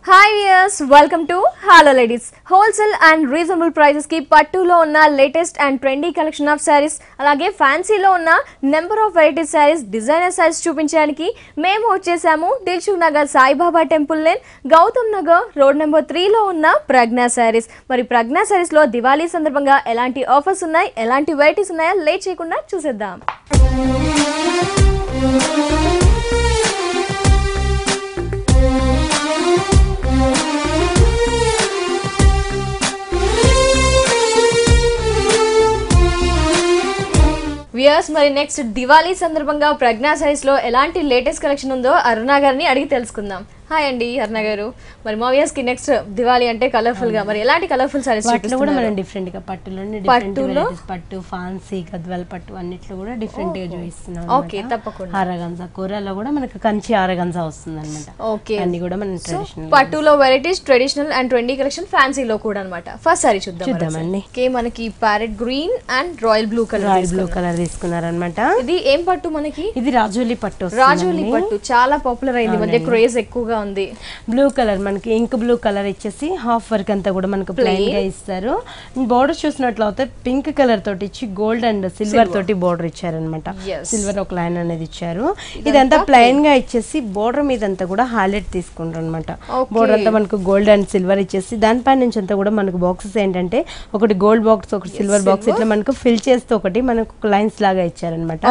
Hi viewers, welcome to Hello Ladies. Wholesale and reasonable prices ki పట్టులో ఉన్న latest and trendy collection of sarees అలాగే ఫ్యాన్సీలో ఉన్న number of variety sarees designer sarees చూపించడానికి మేము వచ్చేసాము Dilsukhnagar Saibaba temple lane Gautam Nagar road number 3 లో ఉన్న ప్రజ్ఞా సారీస్. మరి ప్రజ్ఞా సారీస్ లో దివాళీ సందర్భంగా ఎలాంటి ఆఫర్స్ ఉన్నాయి, ఎలాంటి వెరైటీస్ ఉన్నాయో లేట్ చేయకుండా చూసేద్దాం. వ్యూయర్స్, మరి నెక్స్ట్ దివాళీ సందర్భంగా ప్రజ్ఞా సారీస్ లో ఎలాంటి లేటెస్ట్ కలెక్షన్ ఉందో అరుణ గారిని అడిగి తెలుసుకుందాం. హాయ్ అండి అరుణ గారు. మరి మా వ్యూయర్స్ కి నెక్స్ట్ దివాళీ అంటే కలర్ఫుల్ గా, మరి ఎలాంటి కలర్ఫుల్ సారీస్ వాటిలో కూడా మనం డిఫరెంట్ గా పట్టులోనే డిఫరెంట్ వెరైటీస్ పట్టు, ఫ్యాన్సీ, గద్వాల్ పట్టు అన్నిట్లో కూడా డిఫరెంట్ గా చూపిస్తున్నాం. ఓకే, తప్పకుండా. ఆరగంజా కూరలో కూడా మనకు కంచి ఆరగంజా వస్తుందన్నమాట. ఓకే, అన్ని కూడా మనం ట్రెడిషనల్ పట్టులో varieties, traditional and trendy collection ఫ్యాన్సీలో కూడా అన్నమాట. ఫస్ట్ సారీ చూద్దామండి. ఓకే, మనకి parrot green and royal blue colour తీసుకున్నారన్నమాట. ఇది ఏం పట్టు మనకి? ఇది రాజోలి పట్టు. రాజోలి పట్టు చాలా పాపులర్ అయింది, మధ్య క్రేజ్ ఎక్కువగా ఉంది. బ్లూ కలర్ మనకి ఇంక్ బ్లూ కలర్ ఇచ్చేసి హాఫ్ వర్క్ అంతా కూడా మనకు ప్లెయిన్ గా ఇస్తారు. బోర్డర్ చూసినట్లయితే పింక్ కలర్ తోటి ఇచ్చి గోల్డ్ అండ్ సిల్వర్ తోటి బోర్డర్ ఇచ్చారనమాట. సిల్వర్ ఒక లైన్ అనేది ఇచ్చారు. ఇదంతా ప్లెయిన్ గా ఇచ్చేసి బోర్డర్ మీద అంతా కూడా హైలైట్ తీసుకుంటారు అనమాట. బోర్డర్ అంతా మనకు గోల్డ్ అండ్ సిల్వర్ ఇచ్చేసి దానిపై నుంచి అంతా కూడా మనకు బాక్సెస్ ఏంటంటే ఒకటి గోల్డ్ బాక్స్, ఒకటి సిల్వర్ బాక్స్, ఇట్లా మనకు ఫిల్ చేస్తూ ఒకటి మనకు లైన్స్ లాగా ఇచ్చారనమాట.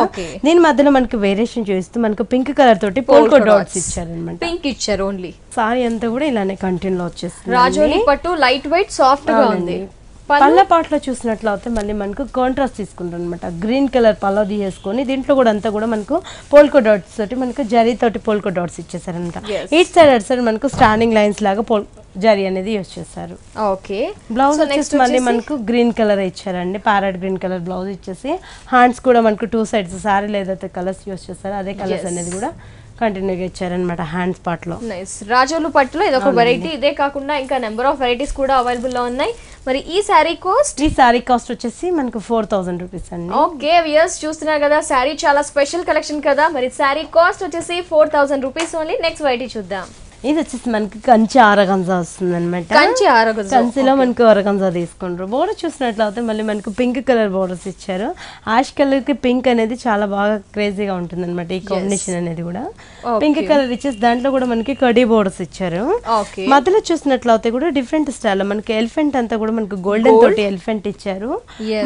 దీని మధ్యలో మనకు వేరియేషన్ చూపిస్తూ మనకు పింక్ కలర్ తోటి పోల్కో డాట్స్ ఇచ్చారనమాట. పింక్ ఇచ్చారు ఓన్లీ. సారీ అంతా కూడా ఇలానే కంటిన్యూ వచ్చేస్తుంది. రాజోలి పట్టు లైట్ వెయిట్ సాఫ్ట్ గా ఉంది. పళ్ళ పాటలో చూసినట్లయితే మళ్ళీ మనకు కాంట్రాస్ట్ తీసుకుంటాం అనమాట. గ్రీన్ కలర్ పళ్ళ తీసేసుకొని దీంట్లో కూడా అంతా కూడా మనకు పోల్కో డాట్స్ తోటి మనకు జరీ తోటి పోల్కో డాట్స్ ఇచ్చేసారనమాట. ఈచ్ సైడ్ అటు సైడ్ మనకు స్టాండింగ్ లైన్స్ లాగా జరీ అనేది యూజ్ చేస్తారు. ఓకే, బ్లౌజ్ వచ్చేసి మళ్ళీ మనకు గ్రీన్ కలర్ ఇచ్చారండి. ప్యారెట్ గ్రీన్ కలర్ బ్లౌజ్ ఇచ్చేసి హ్యాండ్స్ కూడా మనకు 2 సైడ్స్ సారీ ఏదైతే కలర్స్ యూజ్ చేస్తారో అదే కలర్స్ అనేది కూడా కంటిన్యూగా ఇచ్చారనమాట హ్యాండ్స్ పార్ట్ లో. రాజోలు పట్టులో ఇది ఒక వెరైటీ. ఇదే కాకుండా ఇంకా నెంబర్ ఆఫ్ వెరైటీస్ కూడా అవైలబుల్ లో ఉన్నాయి. మరి ఈ సారీ కాస్ట్ వచ్చేసి మనకు 4000 రూపీస్ అండి. ఓకే వ్యూయర్స్, చూస్తున్నారు కదా సారీ చాలా స్పెషల్ కలెక్షన్ కదా. మరి సారీ కాస్ట్ వచ్చేసి 4000 రూపీస్ ఓన్లీ. నెక్స్ట్ వెరైటీ చూద్దాం. ఇది వచ్చేసి మనకి కంచి ఆరగంజా వస్తుంది అనమాట. కంచిలో మనకు ఆరగంజా తీసుకుంటారు. బోర్డర్ చూసినట్లయితే మళ్ళీ మనకు పింక్ కలర్ బోర్డర్స్ ఇచ్చారు. యాష్ కలర్ కి పింక్ అనేది చాలా బాగా క్రేజీగా ఉంటుంది అనమాట. ఈ కాంబినేషన్ అనేది కూడా పింక్ కలర్ ఇచ్చేసి దాంట్లో కూడా మనకి కడీ బోర్డర్స్ ఇచ్చారు. మధ్యలో చూసినట్లయితే కూడా డిఫరెంట్ స్టైల్ మనకి ఎలిఫెంట్ అంతా కూడా మనకు గోల్డెన్ తోటి ఎలిఫెంట్ ఇచ్చారు.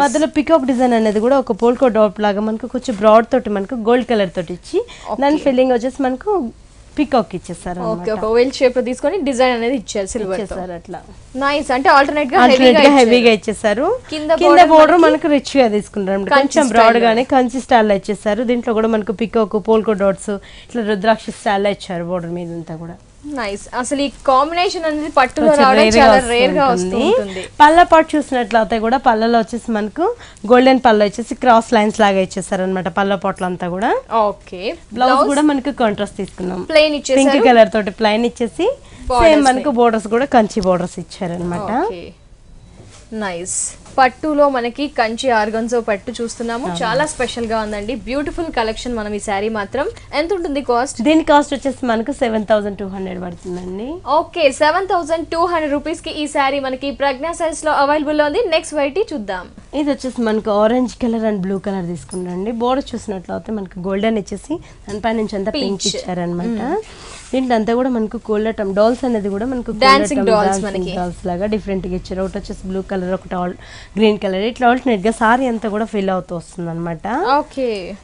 మధ్యలో పికాక్ డిజైన్ అనేది కూడా ఒక పోల్కో డాట్ లాగా మనకు కొంచెం బ్రాడ్ తోటి మనకు గోల్డ్ కలర్ తోటి ఇచ్చి దాని ఫిల్లింగ్ వచ్చేసి మనకు పికాక్ ఇచ్చేసారు. ఓకే, ఒక ఓవెల్ షేప్ లో తీసుకొని డిజైన్ అనేది ఇచ్చారు సిల్వర్ తో. అట్లా నైస్. అంటే ఆల్టర్నేట్ గా హెవీగా ఇచ్చేసారు. కింద బోర్డర్ మనకు రిచ్ గా తీసుకుంటారు. కొంచెం బ్రాడ్ గానే కంచి స్టైల్ లో ఇచ్చేసారు. దీంట్లో కూడా మనకు పికాక్, పోల్కో డాట్స్ ఇట్లా రుద్రాక్ష స్టైల్ లో ఇచ్చారు బోర్డర్ మీద అంతా కూడా. నైస్. అసలు ఈ కాంబినేషన్ అనేది పట్టులో రావడం చాలా రేర్ గా వస్తుంది. పళ్ళ పాటు చూసినట్లయితే కూడా పళ్ళలో వచ్చేసి మనకు గోల్డెన్ పళ్ళ వచ్చేసి క్రాస్ లైన్స్ లాగా ఇచ్చేసారు అనమాట పళ్ళ పాటలు అంతా కూడా. ఓకే, బ్లౌజ్ కూడా మనకు కాంట్రాస్ట్ తీసుకున్నాం. ప్లెయిన్ ఇచ్చేసి పింక్ కలర్ తోటి ప్లెయిన్ ఇచ్చేసి సేమ్ మనకు బోర్డర్స్ కూడా కంచి బోర్డర్స్ ఇచ్చారు అనమాట. నైస్. పట్టులో మనకి కంచి ఆర్గన్జో పట్టు చూస్తున్నాము. చాలా స్పెషల్ గా ఉందండి. Beautiful collection. మనం ఈ సారీ మాత్రం ఎంత ఉంటుంది కాస్ట్? దీని కాస్ట్ వచ్చేసి మనకు 7200 పడుతుందండి. ఓకే, 7200 రూపీస్ కి ఈ సారీ మనకి ప్రజ్ఞా సైజ్ లో అవైలబుల్ ఉంది. నెక్స్ట్ వెరైటీ చూద్దాం. ఇది వచ్చేసి మనకు orange colour and blue colour తీసుకుంటాండి. బోర్డర్ చూసినట్లయితే మనకు గోల్డెన్ ఇచ్చేసి దానిపై నుంచి అంతా పింక్ ఇచ్చారనమాట. దీంట్లో అంతా కూడా మనకు కోలటం డాల్స్ అనేది కూడా మనకు డాల్స్ లాగా డిఫరెంట్ గా ఇచ్చారు. ఒకటి వచ్చేసి బ్లూ కలర్, ఒకటి గ్రీన్ కలర్, ఇట్లా ఆల్టర్నేట్ గా సారీ అంతా కూడా ఫిల్ అవుతూ వస్తుంది అనమాట.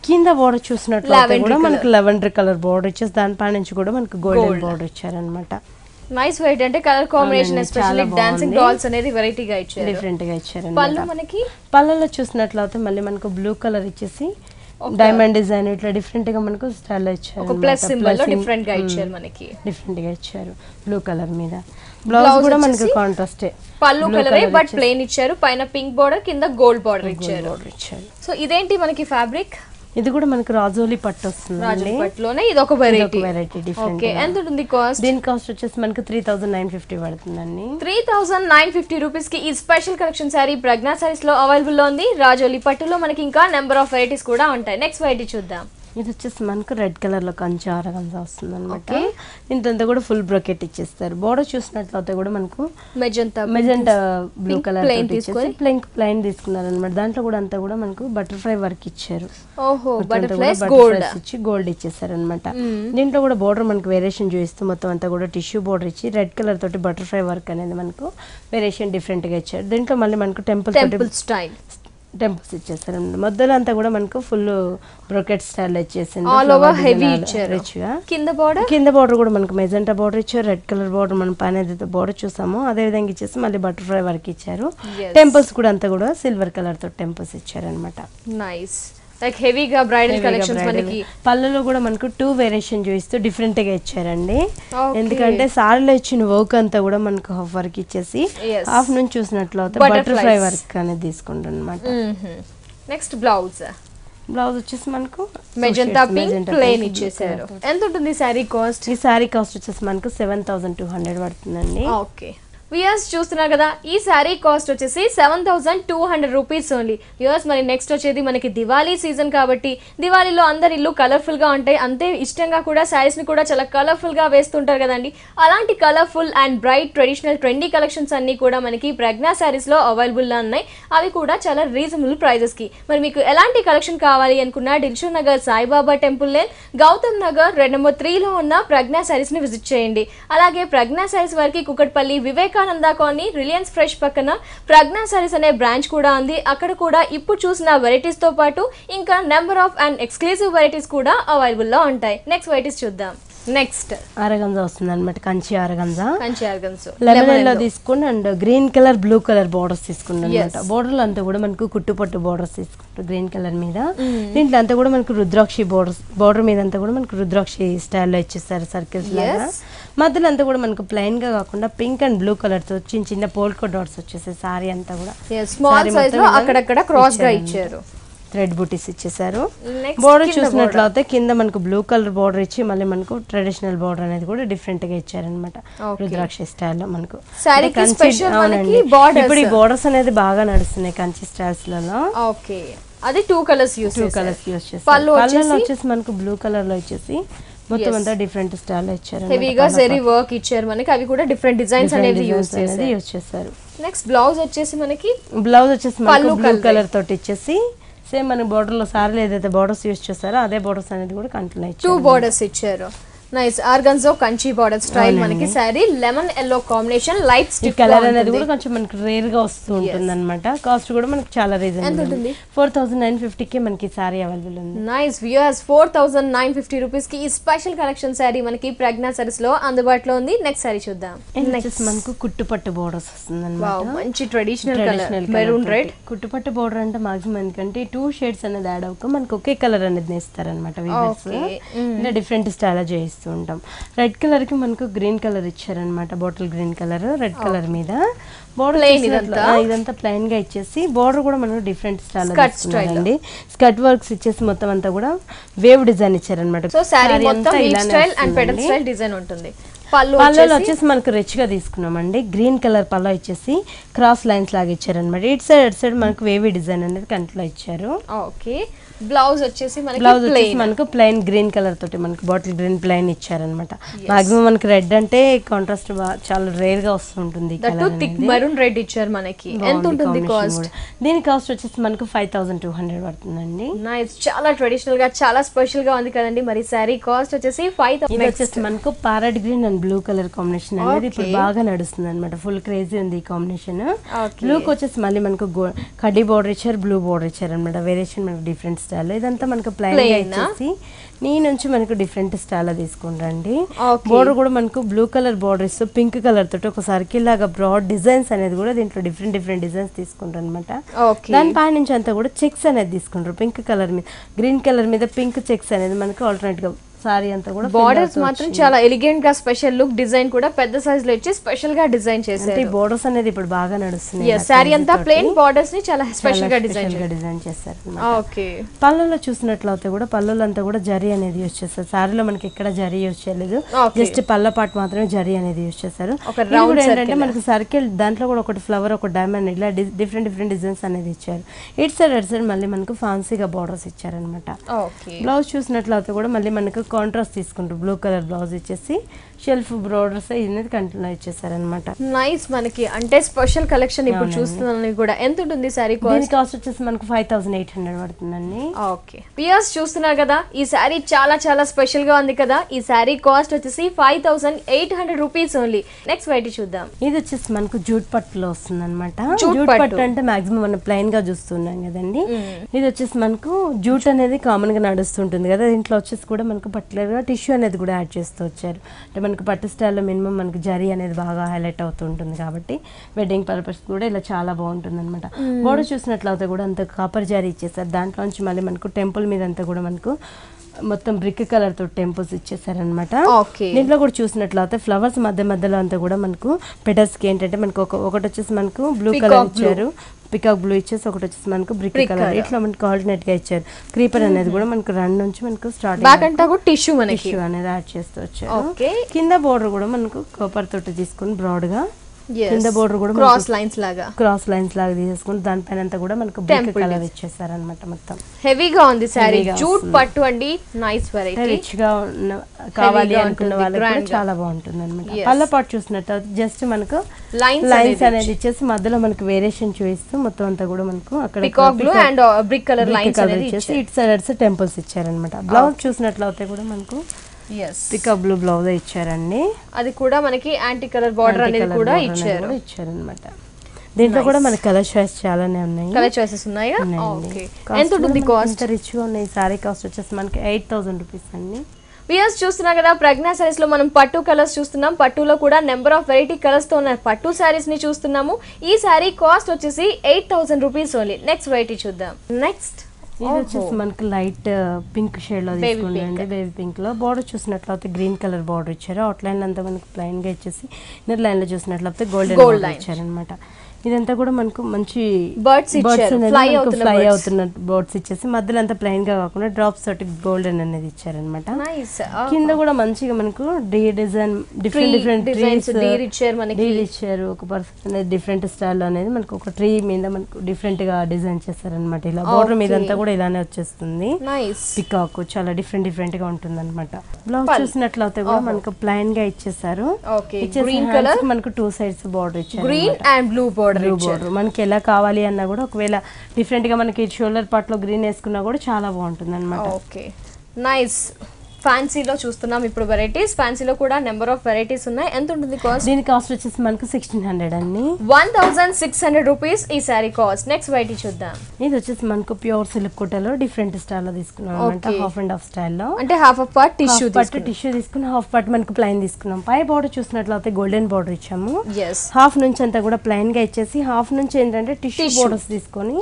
కింద బోర్డర్ చూసినట్లయితే కూడా మనకు లెవెండర్ కలర్ బోర్డర్ ఇచ్చేసి దానిపై నుంచి కూడా మనకు గోల్డెన్ బోర్డర్ ఇచ్చారనమాట. Nice variety. అంటే colour combination especially dancing dolls అనేది వెరైటీగా ఇచ్చారు, డిఫరెంట్ గా ఇచ్చారు. పళ్ళు మనకి పళ్ళలో చూసినట్లయితే మళ్ళీ మనకు బ్లూ కలర్ ఇచ్చేసి డైమండ్ డిజైన్ ఇట్లా డిఫరెంట్ గా మనకు స్టైల్ ఇచ్చారు. ఒక ప్లస్ సింబల్ లో డిఫరెంట్ గా ఇచ్చారు, మనకి డిఫరెంట్ గా ఇచ్చారు బ్లూ కలర్ మీద. బ్లౌజ్ కూడా మనకు కాంట్రాస్ట్ పళ్ళు కలర్ బట్ ప్లెయిన్ ఇచ్చారు. పైన పింక్ బోర్డర్, కింద గోల్డ్ బోర్డర్ ఇచ్చారు. సో ఇదేంటి మనకి ఫ్యాబ్రిక్? ఇది కూడా మనకు రాజోలి పట్టు వస్తుంది. రాజోలి పట్టులోనే ఇది ఒక వెరైటీ డిఫరెంట్. ఓకే, ఎంత ఉంటుంది కాస్ట్? దీని కాస్ట్ వచ్చేసి మనకు 3950 పడుతుందండి. 3950 రూపీస్ కి ఈ స్పెషల్ కలెక్షన్ సారీ ప్రజ్ఞా సారీస్ లో అవైలబుల్ లో ఉంది. రాజోలి పట్టులో మనకి ఇంకా నెంబర్ ఆఫ్ వెరైటీస్ కూడా ఉంటాయి. నెక్స్ట్ వెరైటీ చూద్దాం. ఇది వచ్చేసి మనకు రెడ్ కలర్ లో కంచి ఆరగంజా వస్తుంది అనమాట. ఇంతంతా కూడా ఫుల్ బ్రోకెట్ ఇచ్చేస్తారు. బోర్డర్ చూసినట్లయితే కూడా మనకు మెజెంటా బ్లూ కలర్ ప్లెయిన్ తీసుకున్నారు అనమాట. దాంట్లో కూడా అంతా కూడా మనకు బటర్ఫ్లై వర్క్ ఇచ్చారు. ఇచ్చి గోల్డ్ ఇచ్చేసారు అనమాట. దీంట్లో కూడా బోర్డర్ మనకు వేరియేషన్ చూపిస్తూ మొత్తం అంతా కూడా టిష్యూ బోర్డర్ ఇచ్చి రెడ్ కలర్ తోటి బటర్ఫ్లై వర్క్ అనేది మనకు వేరియేషన్ డిఫరెంట్ గా ఇచ్చారు. దీంట్లో మళ్ళీ మనకు టెంపుల్స్ ఇచ్చేస్తారు. మధ్యలో అంతా కూడా మనకు ఫుల్ బ్రోకెట్ స్టైల్ ఇచ్చేసింది. కింద బోర్డర్ కూడా మనకు మెజెంటా బోర్డర్ ఇచ్చారు. రెడ్ కలర్ బోర్డర్ మనం పైన బోర్డర్ చూసాము అదే విధంగా ఇచ్చేసి మళ్ళీ బటర్ఫ్లై వర్క్ ఇచ్చారు. టెంపుల్స్ కూడా అంతా కూడా సిల్వర్ కలర్ తో టెంపుల్స్ ఇచ్చారు అనమాట. నైస్. లైక్ హెవీగా బ్రైడల్ కలెక్షన్స్ మనకి పళ్ళలో కూడా మనకు 2 వేరియేషన్ చూపిస్తూ డిఫరెంట్ గా ఇచ్చారండి. ఎందుకంటే సారీలో ఇచ్చిన వర్క్ అంతా కూడా మనకు హాఫ్ వర్క్ ఇచ్చేసి హాఫ్ నుంచి చూసినట్లయితే బటర్ఫ్లై వర్క్ అనేది తీసుకుంటారు అనమాట. నెక్స్ట్ బ్లౌజ్ వచ్చేసి మనకు మెజెంటా పింక్ ప్లెయిన్ ఇచ్చేసారు. ఎంత ఉంటుంది సారీ కాస్ట్? ఈ సారీ కాస్ట్ వచ్చేసి మనకు 7200 పడుతుందండి. ఓకే వ్యూయర్స్ చూస్తున్నారు కదా, ఈ శారీ కాస్ట్ వచ్చేసి 7200 రూపీస్ ఓన్లీ. వ్యూయర్స్ మరి నెక్స్ట్ వచ్చేది మనకి దివాళీ సీజన్ కాబట్టి దివాళీలో అందరి ఇల్లు కలర్ఫుల్ గా ఉంటాయి. అంతే ఇష్టంగా కూడా శారీస్ ని కూడా చాలా కలర్ఫుల్ గా వేస్తుంటారు కదండి. అలాంటి colourful and bright traditional trendy collections అన్ని కూడా మనకి ప్రజ్ఞా శారీస్ లో అవైలబుల్ గా ఉన్నాయి. అవి కూడా చాలా రీజనబుల్ ప్రైజెస్ కి. మరి మీకు ఎలాంటి కలెక్షన్ కావాలి అనుకున్నా Dilsukhnagar Saibaba temple lane, Gautam Nagar road number 3 లో ఉన్న ప్రజ్ఞా శారీస్ ని విజిట్ చేయండి. అలాగే ప్రజ్ఞా శారీస్ వారికి Kukatpally Vivekananda colony Reliance fresh పక్కన ప్రజ్ఞా సారీస్ అనే బ్రాంచ్ కూడా ఉంది. అక్కడ కూడా ఇప్పుడు చూసిన వెరైటీస్ తో పాటు ఇంకా number of and exclusive varieties కూడా అవైలబుల్ లో ఉంటాయి. నెక్స్ట్ వెరైటీస్ చూద్దాం. నెక్స్ట్ ఆరగంజా వస్తుంది అనమాట. కంచి ఆరగంజా లెమన్ లో తీసుకుని and green colour blue colour borders తీసుకున్నాం అనమాట. బోర్డర్ అంతా కూడా మనకు కుట్టుపట్టు బోర్డర్స్ తీసుకుంటాం గ్రీన్ కలర్ మీద. దీంట్లో అంతా కూడా మనకు రుద్రాక్షి బోర్డర్ మీద అంతా కూడా మనకు రుద్రాక్షి స్టైల్లో ఇచ్చేస్తారు సర్కిల్స్ లాగా. మధ్యలో అంతా కూడా మనకు ప్లెయిన్ గా కాకుండా పింక్ అండ్ బ్లూ కలర్ తో చిన్న చిన్న పోల్కో డాట్స్ వచ్చేసాయి. సారీ అంతా కూడా స్మాల్ సైజ్ లో అక్కడక్కడ క్రాస్ గా ఇచ్చారు. థ్రెడ్ బూటీస్ ఇచ్చేసారు. బోర్డర్ చూసినట్లయితే కింద మనకు బ్లూ కలర్ బోర్డర్ ఇచ్చి మళ్ళీ మనకు ట్రెడిషనల్ బోర్డర్ అనేది కూడా డిఫరెంట్ గా ఇచ్చారనమాట. రుద్రాక్ష స్టైల్లో మనకు ఇప్పుడు ఈ బోర్డర్స్ అనేది బాగా నడుస్తున్నాయి కంచి స్టైల్స్ లలో. అది 2 కలర్స్ యూస్ చేస్తారు. పళ్ళలో వచ్చేసి మనకు బ్లూ కలర్ లో వచ్చేసి మొత్తం అంతా డిఫరెంట్ స్టైల్ ఇచ్చారు. హెవీగా జరీ వర్క్ ఇచ్చారు మనకి. అవి కూడా డిఫరెంట్ డిజైన్స్ అనేది యూస్ చేశారు. నెక్స్ట్ బ్లౌజ్ వచ్చేసి మనకి బ్లూ కలర్ తోటి ఇచ్చేసి సేమ్ మన బోర్డర్ లో సారీలో ఏదైతే బోర్డర్స్ యూస్ చేస్తారో అదే బోర్డర్స్ అనేది కూడా కంటిన్యూ ఇచ్చారు. 2 బోర్డర్స్ ఇచ్చారు. Nice organza Kanchi border style మనకి sari lemon yellow combination light stiff colour అనేది కూడా కొంచెం మనకి రేర్ గా వస్తూ ఉంటుంది అన్నమాట. కాస్ట్ కూడా మనకి చాలా రీజనబుల్. 4950 కి మనకి సారీ అవైలబుల్ ఉంది. నైస్ వ్యూయర్స్ 4950 రూపీస్ కి ఈ స్పెషల్ కలెక్షన్ సారీ మనకి ప్రజ్ఞా సారీస్ లో అందుబాటులో ఉంది. నెక్స్ట్ సారీ చూద్దాం. నెక్స్ట్ మనకు కుట్టుపట్టు బోర్డర్స్ వస్తుంది అన్నమాట. మంచి ట్రెడిషనల్ కలర్ మెరూన్ రెడ్. కుట్టుపట్టు బోర్డర్ అంటే మాక్సిమం ఎందుకంటే 2 షేడ్స్ అనేది యాడ్ అవ్వక మనకు ఒకే కలర్ అనేది నేస్తారు అన్నమాట. వీవర్స్ ఇలా డిఫరెంట్ స్టైల్ చేయిస్తారు ఉంటాం. రెడ్ కలర్ కి మనకు గ్రీన్ కలర్ ఇచ్చారనమాట. Bottle green colour red colour మీద బోర్డర్ ఇదంతా ప్లెయిన్ గా ఇచ్చేసి బోర్డర్ కూడా మనకు డిఫరెంట్ స్టైల్ అండి. స్కర్ట్ వర్క్స్ ఇచ్చేసి మొత్తం అంతా కూడా వేవ్ డిజైన్ ఇచ్చారనమాట. పళ్ళలో వచ్చేసి మనకు రిచ్ గా తీసుకున్నామండి. గ్రీన్ కలర్ పళ్ళ ఇచ్చేసి క్రాస్ లైన్స్ లాగా ఇచ్చారనమాట. ఇటు సైడ్ అటు సైడ్ మనకు వేవీ డిజైన్ అనేది కంట్లో ఇచ్చారు. ఓకే బ్లౌజ్ వచ్చేసి మనకు ప్లెయిన్ గ్రీన్ కలర్ తోటి మనకు బాటిల్ గ్రీన్ ప్లెయిన్ ఇచ్చారనమాట. మాక్సిమం మనకి రెడ్ అంటే కాంట్రాస్ట్ చాలా రేర్ గా వస్తుంటుంది. మెరూన్ రెడ్ ఇచ్చారు మనకి. ఎంత ఉంటుంది కాస్ట్? దీని కాస్ట్ వచ్చేసి మనకు 5200 పడుతుందండి. నైస్ చాలా ట్రెడిషనల్ గా చాలా స్పెషల్ గా ఉంది కదండి. మరి సారీ కాస్ట్ వచ్చేసి 5000. ఇది వచ్చేసి మనకు parrot green and blue colour combination అనేది ఇప్పుడు బాగా నడుస్తుంది అనమాట. ఫుల్ క్రేజీ ఉంది ఈ కాంబినేషన్. బ్లూకి వచ్చేసి మళ్ళీ మనకు కడ్డీ బోర్డర్ ఇచ్చారు, బ్లూ బోర్డర్ ఇచ్చారు అనమాట. వేరియేషన్ మనకు డిఫరెంట్ స్టైల్. ఇదంతా మనకు ప్లెయిన్ గా ఇచ్చేసి నీ నుంచి మనకు డిఫరెంట్ స్టైల్ తీసుకుంటారండి. బోర్డర్ కూడా మనకు బ్లూ కలర్ బోర్డర్ ఇస్తూ పింక్ కలర్ తోటి ఒక సర్కిల్ లాగా బ్రాడ్ డిజైన్స్ అనేది కూడా దీంట్లో డిఫరెంట్ డిజైన్స్ తీసుకుంటారు అనమాట. దాని పై నుంచి అంతా కూడా చెక్స్ అనేది తీసుకుంటారు. పింక్ కలర్ మీద గ్రీన్ కలర్ మీద పింక్ చెక్స్ అనేది మనకు ఆల్టర్నేట్ గా సారీ అంతా కూడా బోర్డర్స్ మాత్రం చాలా ఎలిగెంట్ గా స్పెషల్ లుక్, డిజైన్ కూడా పెద్ద సైజ్ లో ఇచ్చి స్పెషల్ గా డిజైన్ చేశారు. అంటే బోర్డర్స్ అనేది ఇప్పుడు బాగా నడుస్తుంది. సారీ అంతా ప్లెయిన్ బోర్డర్స్ ని చాలా స్పెషల్ గా డిజైన్ చేస్తారు. ఓకే, పళ్ళులో చూసినట్లయితే కూడా పళ్ళులో అంతా కూడా జరీ అనేది యూజ్ చేస్తారు. సారీలో మనకి ఎక్కడ జరీ యూజ్ చేయలేదు, జస్ట్ పళ్ళ పాటు మాత్రమే జరీ అనేది యూజ్ చేస్తారు. ఏంటంటే మనకి సర్కిల్ దాంట్లో కూడా ఒకటి ఫ్లవర్, ఒక డైమండ్, ఇలా డిఫరెంట్ డిజైన్స్ అనేది ఇచ్చారు. ఇటు సైడ్ అటు సైడ్ మళ్ళీ మనకు ఫ్యాన్సీగా బోర్డర్స్ ఇచ్చారనమాట. బ్లౌజ్ చూసినట్లయితే కూడా మళ్ళీ మనకు కాంట్రాస్ట్ తీసుకుంటారు. బ్లూ కలర్ బ్లౌజ్ ఇచ్చేసి షెల్ఫ్ బోర్డర్స్ అనేది కంటిన్యూ ఇచ్చేసారనమాట. నైస్. మనకి అంటే స్పెషల్ కలెక్షన్ ఇప్పుడు చూస్తున్నాను కూడా. ఎంత ఉంటుంది సారీ కాస్ట్ వచ్చేసి మనకు 5800 పడుతుందండి. ఓకే, పియర్స్ చూస్తున్నారు కదా, ఈ సారీ చాలా చాలా స్పెషల్ గా ఉంది కదా. ఈ సారీ కాస్ట్ వచ్చేసి 5800 రూపీస్ ఓన్లీ. నెక్స్ట్ వెరైటీ చూద్దాం. ఇది వచ్చేసి మనకు జూట్ పట్టులో వస్తుంది అనమాట. జూట్ పట్టు అంటే మాక్సిమం మనం ప్లెయిన్ గా చూస్తున్నాం కదండి. ఇది వచ్చేసి మనకు జూట్ అనేది కామన్ గా నడుస్తుంటుంది కదా, దీంట్లో వచ్చేసి కూడా మనకు పర్టికులర్ గా టిష్యూ అనేది కూడా యాడ్ చేస్తూ వచ్చారు. అంటే మనకు పట్టు స్టైల్లో మినిమం మనకు జరీ అనేది బాగా హైలైట్ అవుతూ ఉంటుంది కాబట్టి వెడ్డింగ్ పర్పస్ కూడా ఇలా చాలా బాగుంటుంది అనమాట. బోర్డర్ చూసినట్లయితే కూడా అంత కాపర్ జరీ ఇచ్చేసారు. దాంట్లోంచి మళ్ళీ మనకు టెంపుల్ మీద అంతా కూడా మనకు మొత్తం బ్రిక్ కలర్ తో టెంపుల్స్ ఇచ్చేసారనమాట. దీంట్లో కూడా చూసినట్లయితే ఫ్లవర్స్ మధ్యలో అంతా కూడా మనకు పెటల్స్ కి ఏంటంటే మనకు ఒకటి వచ్చేసి మనకు బ్లూ కలర్ ఇచ్చారు, పికాక్ బ్లూ ఇచ్చేసి ఒకటి వచ్చేసి మనకు బ్రిక్ కలర్, ఇట్లా మనకు ఆల్టర్నేట్ గా ఇచ్చారు. క్రీపర్ అనేది కూడా మనకు రన్ నుంచి మనకు స్టార్ట్ టిష్యూ అనేది యాడ్ చేస్తూ వచ్చారు. కింద బోర్డర్ కూడా మనకు కాపర్ తోటి తీసుకుని బ్రాడ్ గా కింద బోర్డర్ కూడా క్రాస్ లైన్స్ లాగా తీసేసుకుని దానిపైన అంతా కూడా మనకు బ్రిక్ కలర్ ఇచ్చేసారనమాట. మొత్తం హెవీగా ఉంది సారీ, జూట్ పట్టు అండి. నైస్ వెరైటీ, రిచ్ గా కావాలి అనుకున్న వాళ్ళకి చాలా బాగుంటుంది అనమాట. పళ్ళ పాటు చూసినట్టు జస్ట్ మనకు లైన్స్ అనేది ఇచ్చేసి మధ్యలో మనకు వేరియేషన్ చూపిస్తూ మొత్తం అంతా కూడా మనకు అక్కడ బ్రిక్ కలర్ ఇచ్చేసి ఇటు సైడ్ అటు సైడ్ టెంపుల్స్ ఇచ్చారనమాట. బ్లౌజ్ చూసినట్లయితే కూడా మనకు పికాక్ బ్లూ బ్లౌజ్ ఇచ్చారండి. అది కూడా మనకి యాంటీ కలర్ బార్డర్ అనేది కూడా ఇచ్చారనమాట. దీంట్లో కూడా మనకి కలర్ చాయిస్ చాలానే ఉన్నాయి. కలర్ చాయిసెస్ ఉన్నాయా? ఓకే, ఎంత ఉంటుంది కాస్ట్? రిచ్ గా ఉన్నాయి. సారీ కాస్ట్ వచ్చేసి మనకి 8000 రూపీస్ అండి. వ్యూయర్స్ చూస్తున్నా కదా, ప్రజ్ఞా సారీస్ లో మనం పట్టు కలర్స్ చూస్తున్నాం. పట్టులో కూడా నెంబర్ ఆఫ్ వెరైటీ కలర్స్ తో ఉన్న పట్టు సారీస్ ని చూస్తున్నాము. ఈ సారీ కాస్ట్ వచ్చేసి 8000 రూపీస్ ఓన్లీ. నెక్స్ట్ వెరైటీ చూద్దాం. నెక్స్ట్ ఇది వచ్చేసి మనకు లైట్ పింక్ షేడ్ లో తీసుకుంటే బేబీ పింక్ లో బోర్డర్ చూసినట్లయితే గ్రీన్ కలర్ బోర్డర్ ఇచ్చారు. అవుట్ లైన్ అంతా మనకు ప్లెయిన్ గా ఇచ్చేసి ఇన్నర్ లైన్ లో చూసినట్లయితే గోల్డెన్ ఇచ్చారనమాట. ఇదంతా కూడా మనకు మంచి బర్డ్స్ ఫ్లై అవుతున్న బర్డ్స్ ఇచ్చేసి మధ్యలో అంతా ప్లెయిన్ గా కాకుండా డ్రాప్స్ తోటి గోల్డెన్ అనేది ఇచ్చారనమాట. కింద కూడా మంచిగా మనకు డిజైన్ డిఫరెంట్ ఇచ్చారు. ఒక పర్సన్ అనేది డిఫరెంట్ స్టైల్ అనేది మనకు ఒక ట్రీ మీద మనకు డిఫరెంట్ గా డిజైన్ చేశారనమాట. ఇలా బోర్డర్ మీద అంతా కూడా ఇలానే వచ్చేస్తుంది. పికాక్ చాలా డిఫరెంట్ గా ఉంటుంది అనమాట. బ్లౌజ్ చూసినట్లయితే కూడా మనకు ప్లెయిన్ గా ఇచ్చేసారు. మనకు 2 సైడ్స్ బోర్డర్ ఇచ్చారు, గ్రీన్ అండ్ బ్లూ బోర్డర్. మనకి ఎలా కావాలి అన్నా కూడా ఒకవేళ డిఫరెంట్ గా మనకి షోల్డర్ పార్ట్ లో గ్రీన్ వేసుకున్నా కూడా చాలా బాగుంటుంది అనమాట. Okay, nice. ఫ్యాన్సీలో చూస్తున్నాం ఇప్పుడు వెరైటీస్. ఫ్యాన్సీలో కూడా నెంబర్ ఆఫ్ వెరైటీస్ ఉన్నాయి. ఎంత ఉంటుంది కాస్ట్? దీని కాస్ట్ వచ్చేసి మనకు 1600 అండి. 1600 రూపీస్ ఈ సారీ కాస్ట్. నెక్స్ట్ వెరైటీ చూద్దాం. ఇది వచ్చేసి మనకు ప్యూర్ సిల్క్ కోటలో డిఫరెంట్ స్టైల్ లో తీసుకున్నాం అనమాట. హాఫ్ అండ్ హాఫ్ స్టైల్ లో, అంటే హాఫ్ ఆఫ్ పార్ట్ టిష్యూ తీసుకుని హాఫ్ పార్ట్ మనకు ప్లెయిన్ తీసుకున్నాం. పై బోర్డర్ చూసినట్లయితే గోల్డెన్ బోర్డర్ ఇచ్చాము. హాఫ్ నుంచి అంతా కూడా ప్లెయిన్ గా ఇచ్చేసి హాఫ్ నుంచి ఏంటంటే టిష్యూ బోర్డర్స్ తీసుకొని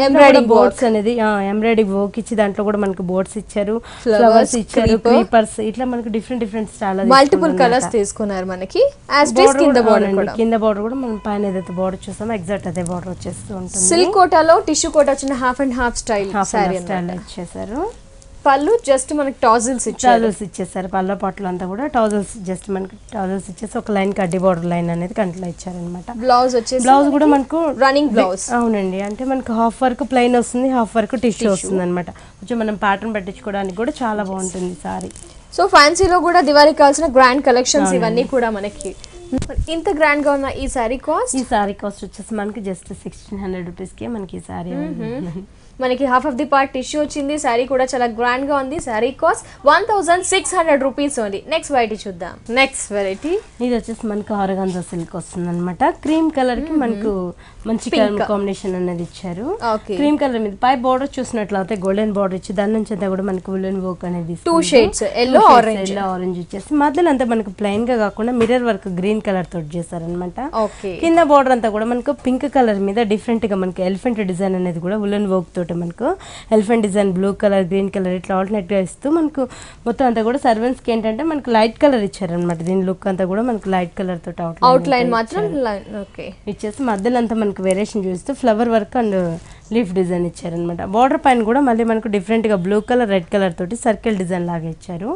ఎంబ్రాయిడింగ్ బోర్డ్స్ అనేది ఎంబ్రాయిడింగ్ వర్క్ ఇచ్చి దాంట్లో కూడా మనకు బోర్డ్స్ ఇచ్చారు, ఫ్లవర్స్ ఇచ్చారు, క్రీపర్స్, ఇట్లా మనకు డిఫరెంట్ స్టైల్ మల్టిపుల్ కలర్స్ తీసుకున్నారు. మనకి కింద బోర్డర్ కూడా మనం పైన ఏదైతే బోర్డర్ చూస్తామో ఎగ్జాక్ట్ అదే బోర్డర్ వచ్చేస్తూ ఉంటుంది. సిల్క్ కోటాలో టిష్యూ కోట వచ్చిన హాఫ్ అండ్ హాఫ్ స్టైల్ ఇచ్చేసారు. పళ్ళు జస్ట్ మనకి టాజిల్స్ ఇచ్చేసారు. పళ్ళ పాటలు అంతా కూడా టాజిల్స్ జస్ట్ మనకి టాజిల్స్ ఇచ్చేసి ఒక లైన్ కడ్డీ బోర్డర్ లైన్ అనేది కంట్లో ఇచ్చారనమాట. బ్లౌజ్ కూడా మనకు రన్నింగ్ బ్లౌజ్. అవునండి, అంటే మనకు హాఫ్ వర్క్ ప్లెయిన్ వస్తుంది, హాఫ్ వర్క్ టిష్యూ వస్తుంది అనమాట. కొంచెం మనం ప్యాటర్న్ పట్టించుకోవడానికి కూడా చాలా బాగుంటుంది సారీ. సో ఫ్యాన్సీలో కూడా దివాళీకి కావాల్సిన గ్రాండ్ కలెక్షన్స్ ఇవన్నీ కూడా మనకి. ఇంత గ్రాండ్ గా ఉన్న ఈ సారీ కాస్ట్ వచ్చేసి మనకి జస్ట్ 1600 రూపీస్ కి మనకి ఈ సారీ మనకి half of the part tissue వచ్చింది. సారీ కూడా చాలా గ్రాండ్ గా ఉంది. Sorry cost 1600 rupees only. Next variety చూద్దాం. నెక్స్ట్ వెరైటీ ఇది వచ్చేసి మనకు ఆర్గాన్జా సిల్క్ వస్తుంది అనమాట. క్రీమ్ కలర్ కి మనకు మంచి కాంబినేషన్ అనేది ఇచ్చారు. క్రీమ్ కలర్ మీద పై బోర్డర్ చూసినట్లయితే గోల్డెన్ బోర్డర్ ఇచ్చి దాని నుంచి అంతా కూడా మనకు వులెన్ వర్క్ అనేది 2 షేడ్స్ ఎల్లో ఆరెంజ్ ఇచ్చేసి మధ్యలో అంతా మనకు ప్లెయిన్ గా కాకుండా మిర్రర్ వర్క్ గ్రీన్ కలర్ తోటి చేశారనమాట. కింద బోర్డర్ అంతా కూడా మనకు పింక్ కలర్ మీద డిఫరెంట్ గా మనకి ఎలిఫెంట్ డిజైన్ అనేది కూడా వులెన్ వర్క్ తోటి తోటి మనకు elephant design blue colour green colour ఇట్లా ఆల్టర్నేట్ గా ఇస్తూ మనకు మొత్తం అంతా కూడా సర్వెంట్స్ కి ఏంటంటే మనకు లైట్ కలర్ ఇచ్చారనమాట. దీని లుక్ అంతా కూడా మనకు లైట్ కలర్ తోటి అవుట్ లైన్ మాత్రం ఇచ్చేసి మధ్యలో అంతా మనకు వేరియేషన్ చూస్తూ flower work and leaf design ఇచ్చారనమాట. బార్డర్ పైన కూడా మళ్ళీ మనకు డిఫరెంట్ గా బ్లూ కలర్ రెడ్ కలర్ తోటి సర్కిల్ డిజైన్ లాగా ఇచ్చారు.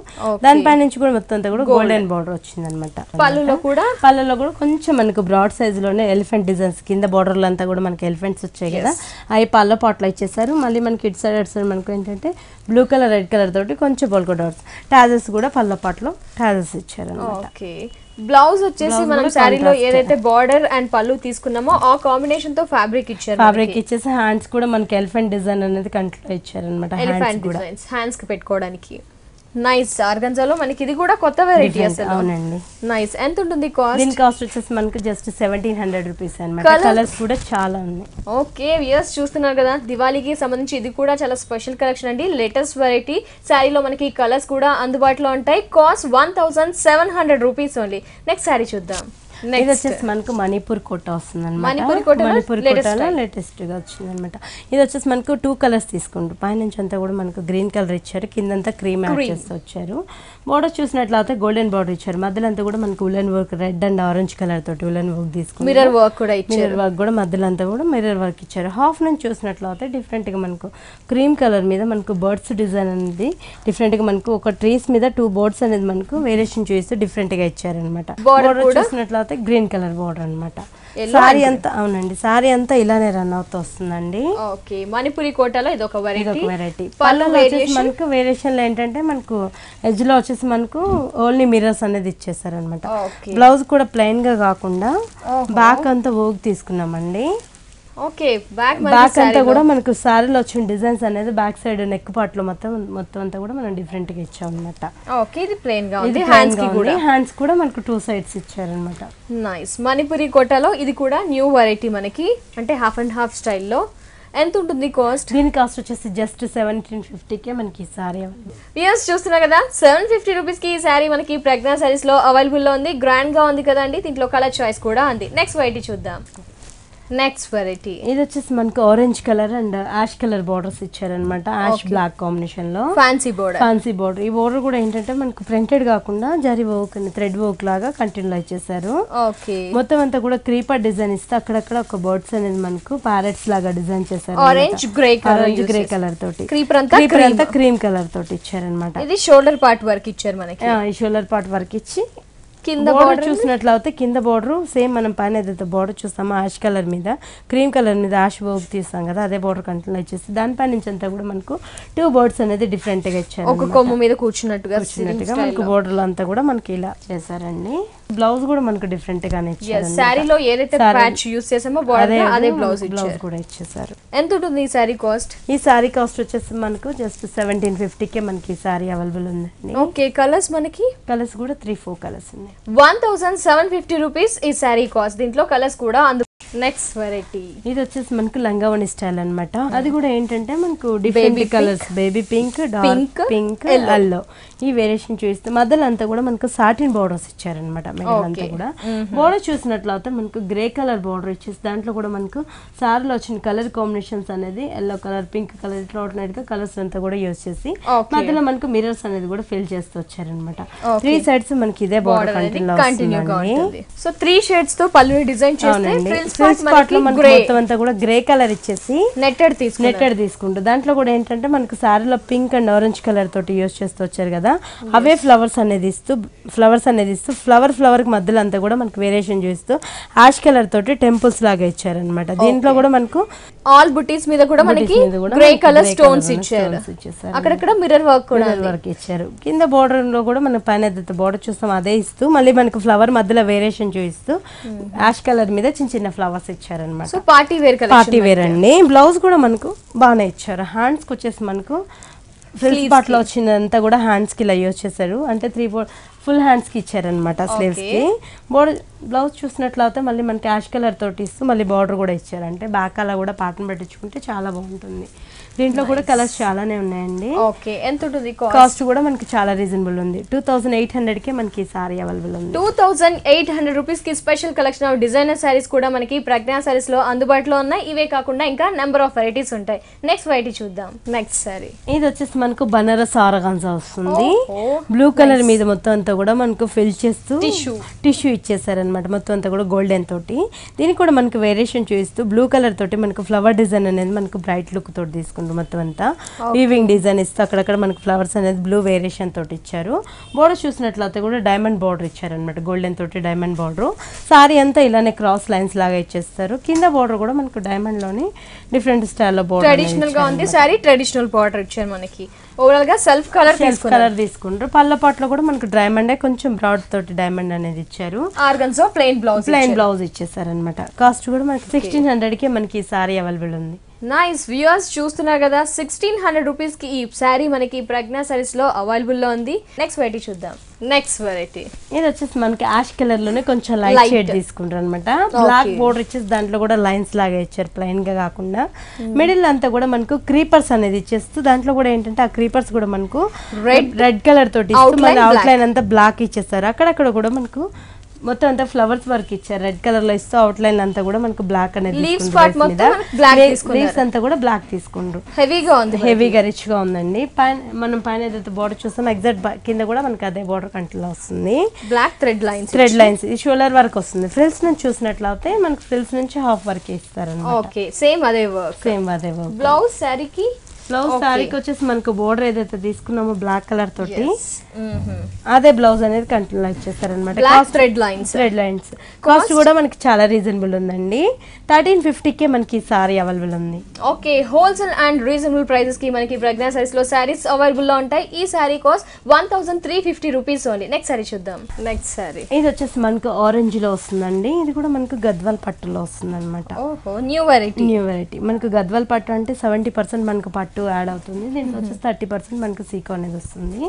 దానిపై నుంచి కూడా మొత్తం అంతా కూడా గోల్డెన్ బార్డర్ వచ్చింది అనమాట. పళ్ళులో కూడా కొంచెం మనకు బ్రాడ్ సైజ్ లోనే ఎలిఫెంట్ డిజైన్స్ కింద బార్డర్లు అంతా కూడా మనకి ఎలిఫెంట్స్ వచ్చాయి కదా, అవి పళ్ళ పాటలో ఇచ్చేసారు. మళ్ళీ మనకి ఇటు సైడ్ అటు సైడ్ మనకు ఏంటంటే బ్లూ కలర్ రెడ్ కలర్ తోటి కొంచెం పోల్కో డాట్స్ టాజెస్ కూడా పళ్ళ పాటలో టాజెస్ ఇచ్చారు అనమాట. బ్లౌజ్ వచ్చేసి మనం శారీలో ఏదైతే బార్డర్ అండ్ పళ్ళు తీసుకున్నామో ఆ కాంబినేషన్ తో ఫ్యాబ్రిక్ ఇచ్చారు. ఫ్యాబ్రిక్ ఇచ్చేసి హ్యాండ్స్ కూడా మనకి ఎలిఫెంట్ డిజైన్ అనేది కంట్లో ఇచ్చారు అనమాట. ఎలిఫెంట్ డిజైన్స్ హ్యాండ్స్ కి పెట్టుకోవడానికి. నైస్. ఆర్గంజాలో మనకి ఇది కూడా కొత్త వెరైటీ అసలు. అవునండి. నైస్. ఎంత ఉంటుంది కాస్ట్? దీని కాస్ట్ వచ్చేసి మనకి జస్ట్ 1700 రూపీస్ అన్నమాట. కలర్స్ కూడా చాలా ఉన్నాయి. ఓకే వ్యూయర్స్ చూస్తున్నారు కదా, దివాళీకి సంబంధించి ఇది కూడా చాలా స్పెషల్ కలెక్షన్ అండి. లేటెస్ట్ వెరైటీ శారీలో మనకి కలర్స్ కూడా అందుబాటులో ఉంటాయి. Cost 1700 rupees only. Next sari చూద్దాం. ఇది వచ్చేసి మనకు మణిపూర్ కోట వస్తుంది అనమాట. మణిపూర్ కోటలో లేటెస్ట్ గా వచ్చింది అనమాట. ఇది వచ్చేసి మనకు 2 కలర్స్ తీసుకుంటారు. పైనుంచి అంతా కూడా మనకు గ్రీన్ కలర్ ఇచ్చారు, కిందంతా క్రీమ్ యాడ్ చేస్తూ వచ్చారు. బోర్డర్ చూసినట్లయితే గోల్డెన్ బోర్డర్ ఇచ్చారు. మధ్యలో అంతా కూడా మనకు woollen work red and orange colour తోటి ఉలెన్ వర్క్ తీసుకున్నారు. మిర్రర్ వర్క్ కూడా ఇచ్చారు. మిర్రర్ వర్క్ కూడా మధ్యలో అంతా కూడా మిర్రర్ వర్క్ ఇచ్చారు. హాఫ్ నుంచి చూసినట్లయితే డిఫరెంట్ గా మనకు క్రీమ్ కలర్ మీద మనకు బర్డ్స్ డిజైన్ అనేది డిఫరెంట్ గా మనకు ఒక ట్రీస్ మీద 2 బర్డ్స్ అనేది మనకు వేరియేషన్ చూస్తూ డిఫరెంట్ గా ఇచ్చారనమాట. బోర్డర్ చూసినట్లయితే గ్రీన్ కలర్ బోర్డర్ అనమాట. సారీ అంతా అవునండి, సారీ అంతా ఇలానే రన్ అవుతూ వస్తుందండి. ఓకే, మణిపురి కోటలో ఇది ఒక వెరైటీ. పళ్ళు వచ్చేసి మనకు వేరియేషన్ లో ఏంటంటే మనకు ఎడ్జ్ లో వచ్చేసి మనకు ఓన్లీ మిర్రర్స్ అనేది ఇచ్చేసారు అనమాట. బ్లౌజ్ కూడా ప్లెయిన్ గా కాకుండా బ్యాక్ అంతా వర్క్ తీసుకున్నామండి. ఓకే, బ్యాక్ అంతా కూడా మనకు సారీలో వచ్చిన డిజైన్స్ అనేది బ్యాక్ సైడ్ నెక్ పార్ట్ లో మొత్తం అంతా కూడా మనం డిఫరెంట్ గా ఇచ్చాం అన్నమాట. ఓకే, ఇది ప్లెయిన్ గా ఉంది. హ్యాండ్స్ కూడా మనకు 2 సైడ్స్ ఇచ్చారన్నమాట. నైస్. మణిపురి కోటలో ఇది కూడా న్యూ వెరైటీ మనకి, అంటే హాఫ్ అండ్ హాఫ్ స్టైల్లో. ఎంత ఉంటుంది కాస్ట్? దీని కాస్ట్ వచ్చేసి జస్ట్ 1750కే మనకి ఈ సారీ వ్యూయర్స్ చూస్తున్నా కదా, 750 రూపీస్ కి ఈ సారీ మనకి ప్రజ్ఞా సారీస్ లో అవైలబుల్ లో ఉంది. గ్రాండ్ గా ఉంది కదండి, దీంట్లో కలర్ చాయిస్ కూడా ఉంది. నెక్స్ట్ వెరైటీ చూద్దాం. నెక్స్ట్ వెరైటీ ఇది వచ్చేసి మనకు orange colour and ash colour borders ఇచ్చారనమాట. యాష్ బ్లాక్ కాంబినేషన్ లో ఫ్యాన్సీ బోర్డర్. ఈ బోర్డర్ కూడా ఏంటంటే మనకు ప్రింటెడ్ కాకుండా జరీ వర్క్ థ్రెడ్ వర్క్ లాగా కంటిన్యూ ఇచ్చేసారు. మొత్తం అంతా కూడా క్రీపర్ డిజైన్ ఇస్తే అక్కడక్కడ ఒక బర్డ్స్ అనేది మనకు ప్యారెట్స్ లాగా డిజైన్ చేశారు. ఆరెంజ్ గ్రే కలర్ తోటి క్రీపర్ అంతా క్రీమ్ కలర్ తోటి ఇచ్చారనమాట. ఇది షోల్డర్ పార్ట్ వర్క్ ఇచ్చారు మనకి. ఈ షోల్డర్ పార్ట్ వర్క్ ఇచ్చి కింద బోర్డర్ చూసినట్లయితే కింద బోర్డర్ సేమ్ మనం పైన ఏదైతే బోర్డర్ చూస్తామో యాష్ కలర్ మీద క్రీమ్ కలర్ మీద యాష్ వర్క్ తీస్తాం కదా, అదే బోర్డర్ కంటిన్యూ ఇచ్చేసి దానిపై నుంచి అంతా కూడా మనకు 2 బర్డ్స్ అనేది డిఫరెంట్ గా ఇచ్చారు. ఒక కొమ్ము మీద కూర్చున్నట్టుగా మనకు బోర్డర్ అంతా కూడా మనకి ఇలా చేశారండి. బ్లౌజ్ కూడా మనకు డిఫరెంట్ గానే ఇచ్చారు. సారీలో ఏదైతే ప్యాచ్ యూస్ చేసామో బోర్డర్ అదే బ్లౌజ్ కూడా ఇచ్చేసారు. ఎంత ఉంటుంది ఈ సారీ కాస్ట్? ఈ సారీ కాస్ట్ వచ్చేసి మనకు జస్ట్ 1750కే మనకి ఈ సారీ అవైలబుల్ ఉందండి. ఓకే, కలర్స్ కలర్స్ కూడా 3-4 కలర్స్ ఉన్నాయి. 1750 రూపీస్ ఈ సారీ కాస్ట్. దీంట్లో కలర్స్ కూడా నెక్స్ట్ వెరైటీ ఇది వచ్చేసి మనకు లంగావణి స్టైల్ అన్నమాట. అది కూడా ఏంటంటే మనకు different colours baby pink, dark pink, yellow ఈ వేరియేషన్ చూస్తే మధ్యలో అంతా కూడా మనకు సాటిన్ బోర్డర్స్ ఇచ్చారనమాట. మిడిల్ అంతా కూడా బోర్డర్ చూసినట్లయితే మనకు గ్రే కలర్ బోర్డర్ ఇచ్చేసి దాంట్లో కూడా మనకు సారీలో వచ్చిన కలర్ కాంబినేషన్స్ అనేది ఎల్లో కలర్, పింక్ కలర్ ఇట్లా ఆల్టర్నేట్ గా కలర్స్ అంతా కూడా యూజ్ చేసి మధ్యలో మనకు మిర్రర్స్ అనేది కూడా ఫిల్ చేస్తూ వచ్చారనమాట. 3 సైడ్స్ మనకి ఇదే బోర్డర్ కంటిన్యూ అవుతుంది. సో 3 షేడ్స్ తో పళ్ళు డిజైన్ చేస్తే మొత్తం అంతా కూడా గ్రే కలర్ ఇచ్చేసి నెట్టెడ్ తీసుకుంటారు. దాంట్లో కూడా ఏంటంటే మనకు సారీలో పింక్ అండ్ ఆరెంజ్ కలర్ తోటి యూజ్ చేస్తూ వచ్చారు కదా, అవే ఫ్లవర్స్ అనేది ఇస్తూ ఫ్లవర్ కి మధ్యలో అంతా కూడా మనకు వేరియేషన్ చూస్తూ యాష్ కలర్ తోటి టెంపుల్స్ లాగా ఇచ్చారనమాట. దీంట్లో కూడా మనకు ఆల్ బుటీస్ మీద కూడా మనకి గ్రే కలర్ స్టోన్స్ ఇచ్చారు. అక్కడక్కడ మిర్రర్ వర్క్ ఇచ్చారు. కింద బోర్డర్ లో కూడా మనం పైన ఏదైతే బోర్డర్ చూస్తాం అదే ఇస్తూ మళ్ళీ మనకు ఫ్లవర్ మధ్యలో వేరియేషన్ చూపిస్తూ యాష్ కలర్ మీద చిన్న ఫ్లవర్స్ ఇచ్చారనమాట. పార్టీ వేర్ అండి. బ్లౌజ్ కూడా మనకు బాగానే ఇచ్చారు. హ్యాండ్స్ కి వచ్చేసి మనకు ఫ్రిల్స్ పార్ట్ లో వచ్చినంతా కూడా హ్యాండ్స్ కి ఇలా యూజ్ చేశారు. అంటే 3-4 ఫుల్ హ్యాండ్స్ కి ఇచ్చారనమాట. స్లీవ్స్ కి బ్లౌజ్ చూసినట్లయితే మళ్ళీ మనకి యాష్ కలర్ తోటి ఇస్తూ మళ్ళీ బార్డర్ కూడా ఇచ్చారు. అంటే బ్యాక్ అలా కూడా ప్యాటర్న్ పెట్టించుకుంటే చాలా బాగుంటుంది. దీంట్లో కూడా కలర్స్ చాలానే ఉన్నాయండి. ఓకే, ఎంత ఉంటుంది కాస్ట్ కూడా మనకి చాలా రీజనబుల్ ఉంది. 2800 కే మనకి సారీ అవైలబుల్ ఉంది. 2800 రూపీస్ కి special collection of designer saris కూడా మనకి ప్రజ్ఞా సారీస్ లో అందుబాటులో ఉన్నాయి. ఇవే కాకుండా ఇంకా నెంబర్ ఆఫ్ వెరైటీస్ ఉంటాయి. నెక్స్ట్ వెరైటీ చూద్దాం. నెక్స్ట్ సారీ ఇది వచ్చేసి మనకు బనారస్ ఆర్గాన్జా వస్తుంది. బ్లూ కలర్ మీద మొత్తం అంతా కూడా మనకు ఫిల్ చేస్తూ టిష్యూ ఇచ్చేసారనమాట. మొత్తం అంతా కూడా గోల్డెన్ తోటి. దీనికి కూడా మనకు వేరియేషన్ చూపిస్తూ బ్లూ కలర్ తోటి మనకు ఫ్లవర్ డిజైన్ అనేది మనకు బ్రైట్ లుక్ తోటి తీసుకుంటాం. మొత్తం అంతా వీవింగ్ డిజైన్ ఇస్తూ అక్కడక్కడ మనకు ఫ్లవర్స్ అనేది బ్లూ వేరియేషన్ తోటి ఇచ్చారు. బోర్డర్ చూసినట్లయితే కూడా డైమండ్ బోర్డర్ ఇచ్చారనమాట. గోల్డెన్ తోటి డైమండ్ బోర్డర్. సారీ అంతా ఇలానే క్రాస్ లైన్స్ లాగా ఇచ్చేస్తారు. కింద బోర్డర్ కూడా మనకు డైమండ్ లోని డిఫరెంట్ స్టైల్లో బోర్డర్ ట్రెడిషనల్ గా ఉంది. సారీ ట్రెడిషనల్ బోర్డర్ ఇచ్చారు. మనకి ఓవరాల్ గా సెల్ఫ్ కలర్ తీసుకుంటారు. పళ్ళ పాటలో కూడా మనకు డైమండ్ కొంచెం బ్రాడ్ తోటి డైమండ్ అనేది ఇచ్చారు. ఆర్గన్జా ప్లెయిన్ బ్లౌజ్ ఇచ్చేసారనమాట. కాస్ట్ కూడా మనకి 1600 కే మనకి సారీ అవైలబుల్ ఉంది. నైస్ వ్యూయర్స్, చూస్తున్నారు కదా 1600 రూపీస్ కి ఈ సారీ మనకి ప్రజ్ఞా సారీస్ లో అవైలబుల్ లో ఉంది. నెక్స్ట్ వెరైటీ చూద్దాం. నెక్స్ట్ వెరైటీ ఇది వచ్చేసి మనకి యాష్ కలర్ లోనే కొంచెం లైట్ షేడ్ తీసుకుంటారు అనమాట. బ్లాక్ బోర్డర్ ఇచ్చేసి దాంట్లో కూడా లైన్స్ లాగా ఇచ్చారు, ప్లెయిన్ గా కాకుండా. మిడిల్ అంతా కూడా మనకు క్రీపర్స్ అనేది ఇచ్చేస్తూ దాంట్లో కూడా ఏంటంటే ఆ క్రీపర్స్ కూడా మనకు రెడ్ కలర్ తోటి ఇస్తూ మళ్ళీ అవుట్ లైన్ అంతా బ్లాక్ ఇచ్చేస్తారు. అక్కడక్కడ కూడా మనకు మొత్తం అంతా ఫ్లవర్స్ వర్క్ ఇచ్చారు రెడ్ కలర్ లో ఇస్తూ అవుట్ లైన్ అంతా కూడా మనకు బ్లాక్ అనేది లీవ్స్ అంతా కూడా బ్లాక్ తీసుకుంటారు. హెవీగా రిచ్ గా ఉందండి. మనం పైన ఏదైతే బోర్డర్ చూస్తాం ఎగ్జాక్ట్ కింద కూడా మనకి అదే బోర్డర్ కంటిలో వస్తుంది. Black thread lines shoulder work వస్తుంది. ఫ్రిల్స్ నుంచి చూసినట్లయితే మనకి ఫ్రిల్స్ నుంచి హాఫ్ వర్క్ ఇస్తారు. సేమ్ అదే వర్క్. బ్లౌజ్ సారీకి బ్లౌజ్ సారీకి వచ్చేసి మనకు బోర్డర్ ఏదైతే తీసుకున్నామో బ్లాక్ కలర్ తోటి అదే బ్లౌజ్ అనేది కంటిన్యూ ఇచ్చేస్తారనమాట. Thread lines. కాస్ట్ కూడా మనకి చాలా రీజనబుల్ ఉందండి. 1350 కే మనకి సారీ అవైలబుల్ ఉంది. Okay, wholesale and reasonable prices కి మనకి ప్రజ్ఞా సారీస్ లో సారీస్ అవైలబుల్ లో ఉంటాయి. ఈ sorry cost 1350 rupees only. Next sorry చూద్దాం. నెక్స్ట్ సారీ ఇది వచ్చేసి మనకు ఆరెంజ్ లో వస్తుందండి. ఇది కూడా మనకు గద్వాల్ పట్టులో వస్తుంది అనమాట. New variety. మనకు గద్వాల్ పట్టు అంటే 70% మనకు పట్టు యాడ్ అవుతుంది. దీంట్లో వచ్చేసి 30% మనకు సీకో అనేది వస్తుంది.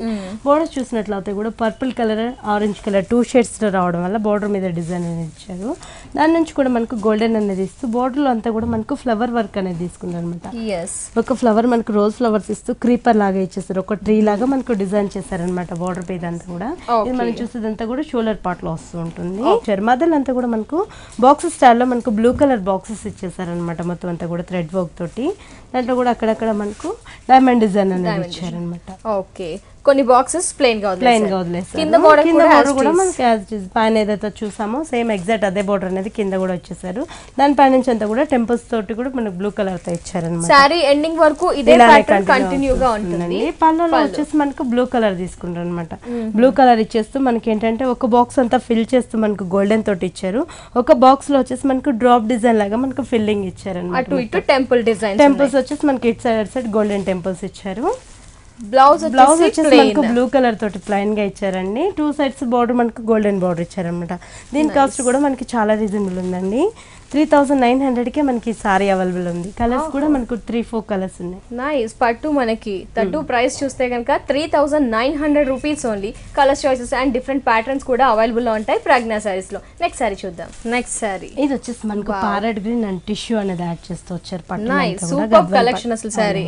బోర్డర్ చూసినట్లయితే కూడా purple colour orange colour 2 shades లో రావడం వల్ల బోర్డర్ మీద డిజైన్ అనేది ఇచ్చారు. దాని నుంచి కూడా మనకు గోల్డెన్ అనేది ఇస్తూ బోర్డర్ లో అంతా కూడా మనకు ఫ్లవర్ వర్క్ అనేది తీసుకున్నారు అనమాట. ఒక ఫ్లవర్ మనకు రోజ్ ఫ్లవర్స్ ఇస్తూ క్రీపర్ లాగా ఇచ్చేస్తారు. ఒక ట్రీ లాగా మనకు డిజైన్ చేశారనమాట బోర్డర్ మీద అంతా కూడా. ఇది మనం చూసేదంతా కూడా షోల్డర్ పార్ట్ లో వస్తూ ఉంటుంది. మధ్యలో అంతా కూడా మనకు బాక్సెస్ స్టైల్లో మనకు బ్లూ కలర్ బాక్సెస్ ఇచ్చేసారనమాట. మొత్తం అంతా కూడా థ్రెడ్ వర్క్ తోటి. దాంట్లో కూడా అక్కడక్కడ మనకు డైమండ్ డిజైన్ అనేది ఇచ్చారనమాట. ఓకే, కొన్ని బాక్సెస్ ప్లెయిన్ గా వదిలేసారు. కింద బోర్డర్ కూడా మనకి పైన ఏదైతే చూసామో సేమ్ ఎగ్జాక్ట్ అదే బోర్డర్ అనేది కింద కూడా వచ్చేసారు. దాని పై నుంచి అంతా కూడా టెంపుల్స్ తోటి కూడా మనకు బ్లూ కలర్ తో ఇచ్చారనమాట. సారీ ఎండింగ్ వరకు ఇదే ప్యాటర్న్ కంటిన్యూ గా ఉంటుంది. పళ్ళలో వచ్చేసి మనకు బ్లూ కలర్ తీసుకుంటారు అనమాట. బ్లూ కలర్ ఇచ్చేస్తూ మనకి ఏంటంటే ఒక బాక్స్ అంతా ఫిల్ చేస్తూ మనకు గోల్డెన్ తోటి ఇచ్చారు. ఒక బాక్స్ లో వచ్చేసి మనకు డ్రాప్ డిజైన్ లాగా మనకు ఫిల్లింగ్ ఇచ్చారు అనమాట. టెంపుల్స్ వచ్చేసి మనకి ఇటు సైడ్ గోల్డెన్ టెంపుల్స్ ఇచ్చారు. బ్లౌజ్ వచ్చేసి మనకు బ్లూ కలర్ తోటి ప్లెయిన్ గా ఇచ్చారండి. 2 సైడ్స్ బోర్డర్ మనకు గోల్డెన్ బోర్డర్ ఇచ్చారనమాట. దీని కాస్ట్ కూడా మనకి చాలా రీజనబుల్ ఉందండి. 3900 కే మనకి సారీ అవైలబుల్ ఉంది. కలర్స్ కూడా మనకు 3-4 కలర్స్ ఉన్నాయి. నైస్. పట్టు మనకి తట్టు ప్రైస్ చూస్తే కనుక 3900 rupees only. Colours choices and different patterns కూడా అవైలబుల్ లో ఉంటాయి ప్రజ్ఞా సారీస్ లో. నెక్స్ట్ సారీ చూద్దాం. నెక్స్ట్ సారీ ఇది వచ్చేసి మనకు ప్యారెట్ గ్రీన్ అండ్ టిష్యూ అనేది యాడ్ చేస్తూ వచ్చారు. సూపర్ కలెక్షన్ అసలు సారీ.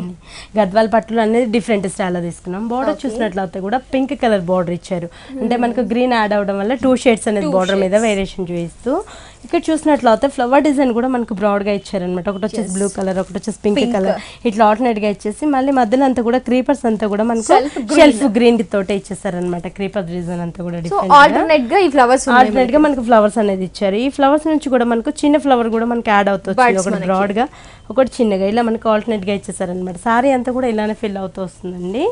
గద్వాల్ పట్టులు అనేది డిఫరెంట్ స్టైల్ లో తీసుకున్నాం. బోర్డర్ చూసినట్లయితే కూడా పింక్ కలర్ బోర్డర్ ఇచ్చారు. అంటే మనకు గ్రీన్ యాడ్ అవడం వల్ల 2 షేడ్స్ అనేది బోర్డర్ మీద వేరియేషన్ చూపిస్తూ. ఇక్కడ చూసినట్లయితే ఫ్లవర్ డిజైన్ కూడా మనకు బ్రాడ్ గా ఇచ్చారనమాట. ఒకటి వచ్చేసి బ్లూ కలర్, ఒకటి వచ్చేసి పింక్ కలర్, ఇట్లా ఆల్టర్నేట్ గా ఇచ్చేసి మళ్ళీ మధ్యలో అంతా కూడా క్రీపర్స్ అంతా కూడా మనకు షెల్ఫ్ గ్రీన్ తోటే ఇచ్చేసారనమాట. క్రీపర్ డిజైన్ అంతా కూడా ఆల్టర్నేట్ గా మనకు ఫ్లవర్స్ అనేది ఇచ్చారు. ఈ ఫ్లవర్స్ నుంచి కూడా మనకు చిన్న ఫ్లవర్ కూడా మనకి యాడ్ అవుతుంది. ఒకటి బ్రాడ్ గా, ఒకటి చిన్నగా, ఇలా మనకు ఆల్టర్నేట్ గా ఇచ్చేసారనమాట. సారీ అంతా కూడా ఇలానే ఫిల్ అవుతూ వస్తుందండి.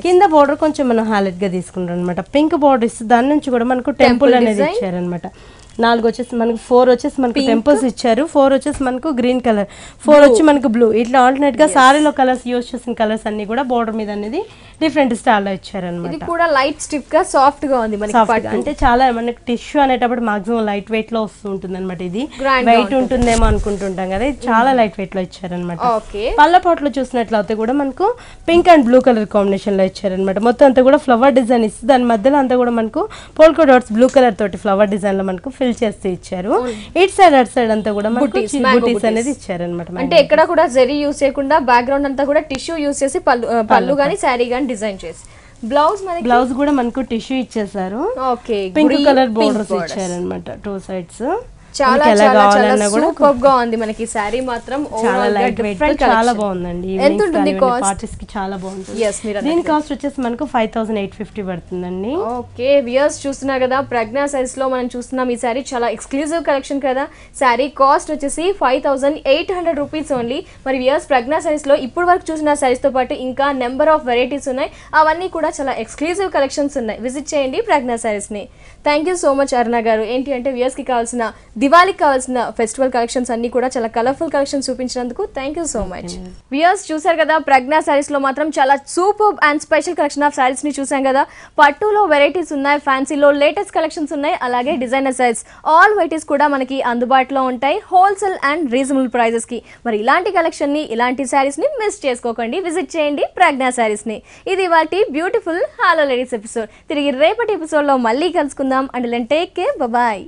కింద బోర్డర్ కొంచెం మనం హైలైట్ గా తీసుకుంటాం అనమాట. పింక్ బోర్డర్ ఇస్తే దాని నుంచి కూడా మనకు టెంపుల్ అనేది ఇచ్చారనమాట. 4 వచ్చేసి మనకు 4 వచ్చేసి మనకు టెంపుల్స్ ఇచ్చారు. 4 వచ్చేసి మనకు గ్రీన్ కలర్, 4 వచ్చి మనకు బ్లూ. ఇట్లా ఆల్టర్నేట్ గా సారీలో కలర్స్ యూజ్ చేసిన కలర్స్ అన్ని కూడా బోర్డర్ మీద అనేది డిఫరెంట్ స్టైల్ లో ఇచ్చారనమాట. ఇది కూడా లైట్ స్టిఫ్ గా సాఫ్ట్ గా ఉంది మనకి. అంటే చాలా మనకి టిష్యూ అనేటప్పుడు మాక్సిమం లైట్ వెయిట్ లో వస్తూ ఉంటుంది అనమాట. ఇది వెయిట్ ఉంటుందేమో అనుకుంటుంటాం కదా, ఇది చాలా లైట్ వెయిట్ లో ఇచ్చారనమాట. పళ్ళ పాటలో చూసినట్లయితే కూడా మనకు pink and blue colour combination లో ఇచ్చారనమాట. మొత్తం అంతా కూడా ఫ్లవర్ డిజైన్ ఇస్తుంది. దాని మధ్యలో అంతా కూడా మనకు పోల్కో డాట్స్ బ్లూ కలర్ తోటి ఫ్లవర్ డిజైన్ లో మనకు ఫిల్ చేస్తూ ఇచ్చారు. ఇట్ సైడ్ అట్ సైడ్ అంతా కూడా బూటీస్ అనేది ఇచ్చారు అనమాట. అంటే ఎక్కడ కూడా జరీ యూస్ చేయకుండా బ్యాక్గ్రౌండ్ అంతా కూడా టిష్యూ యూస్ చేసి పళ్ళు గానీ శారీ గానీ డిజైన్ చేసి బ్లౌజ్ కూడా మనకు టిష్యూ ఇచ్చేసారు. ఓకే, పింక్ కలర్ బోర్డర్స్ ఇచ్చారు అనమాట 2 sides. చాలా చాలా చాలా సూపర్ గా ఉంది మనకి సారీ మాత్రం. చాలా లైట్ వెయిట్, చాలా బాగుందండి. ఎంత ఉంటుంది కాస్ట్? పార్టీస్ కి చాలా బాగుంటుంది. దీని కాస్ట్ వచ్చేసి మనకు 5850 పడుతుందండి. ఓకే వ్యూయర్స్ చూస్తున్నారు కదా, ప్రజ్ఞా సైజ్ లో మనం చూస్తున్నాం. ఈ సారీ చాలా ఎక్స్క్లూజివ్ కలెక్షన్ కదా. సారీ కాస్ట్ వచ్చేసి 5800 రూపీస్ ఓన్లీ. మరి వ్యూయర్స్ ప్రజ్ఞా సైజ్ లో ఇప్పుడు వరకు చూసిన సారీస్ తో పాటు ఇంకా నెంబర్ ఆఫ్ వెరైటీస్ ఉన్నాయి. అవన్నీ కూడా చాలా ఎక్స్క్లూజివ్ కలెక్షన్స్ ఉన్నాయి. విజిట్ చేయండి ప్రజ్ఞా సారీస్ ని. థ్యాంక్ యూ సో మచ్ అరుణ గారు. ఏంటి అంటే వ్యూయర్స్ కి కావాల్సిన దివాళీకి కావాల్సిన ఫెస్టివల్ కలెక్షన్స్ అన్ని కూడా చాలా కలర్ఫుల్ కలెక్షన్స్ చూపించినందుకు thank you so much. Viewers చూసారు కదా, ప్రజ్ఞా సారీస్ లో మాత్రం చాలా super and special collection of saris ని చూసాం కదా. పట్టులో వెరైటీస్ ఉన్నాయి, ఫ్యాన్సీలో లేటెస్ట్ కలెక్షన్స్ ఉన్నాయి, అలాగే డిజైనర్ సారీస్ ఆల్ వెరైటీస్ కూడా మనకి అందుబాటులో ఉంటాయి హోల్సేల్ అండ్ రీజనబుల్ ప్రైజెస్ కి. మరి ఇలాంటి కలెక్షన్ ని, ఇలాంటి సారీస్ ని మిస్ చేసుకోకండి. విజిట్ చేయండి ప్రజ్ఞా సారీస్ ని. ఇది వాటి బ్యూటిఫుల్ హలో లేడీస్ ఎపిసోడ్. తిరిగి రేపటి ఎపిసోడ్ లో మళ్ళీ కలుసుకుందాం. And take care, bye.